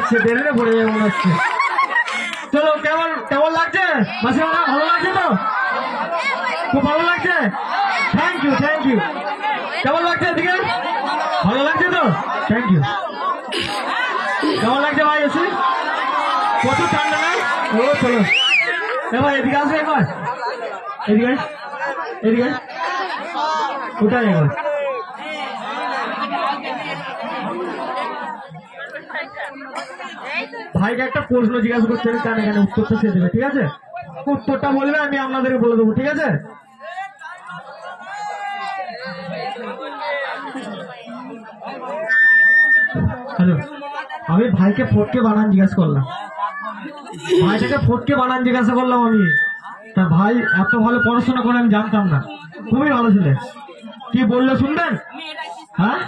হচ্ছে, ট্রেনে পড়ে যাবে মনে হচ্ছে। চলো, কেমন কেমন লাগছে মাসিমারা? ভালো লাগছে তো? খুব ভালো লাগছে। Thank you, thank you. কেমন লাগছে এদিকে? ভালো লাগছে তো? Thank you. কেমন লাগছে ভাই এসে? প্রচুর ঠান্ডা না? ও চলো ভাই, এদিকে আসবে একবার, এদিকে এদিকে কোথায় একবার। ভাইকে একটা প্রশ্ন জিজ্ঞাসা করতে হবে, কানে কানে উত্তরটা সে দেবে, ঠিক আছে? উত্তরটা বললে আমি আপনাদেরকে বলে দেবো, ঠিক আছে? হ্যালো, আমি ভাইকে ফটকে বানান জিজ্ঞাসা করলাম, ভাইটাকে ফটকে বানান জিজ্ঞাসা করলাম আমি। তা ভাই এত ভালো পড়াশোনা করে আমি জানতাম না, খুবই ভালো ছিলেন। কি বললো শুনবেন? হ্যাঁ,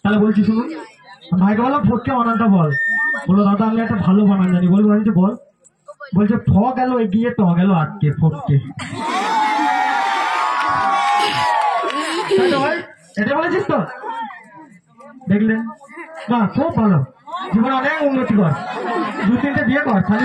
তাহলে বলছি শুনুন। ভাইকে বললাম ফটকে বানানটা বল। বললো দাদা আমি একটা ভালো বানান জানি। বলবো বল। বলছে ফ গেল এগিয়ে, ট গেল আটকে, ফটকে। এটা বলেছিস তো? দেখলেন? বাহ, খুব ভালো। জীবনে অনেক উন্নতি কর, 2-3টে বিয়ে কর, খালি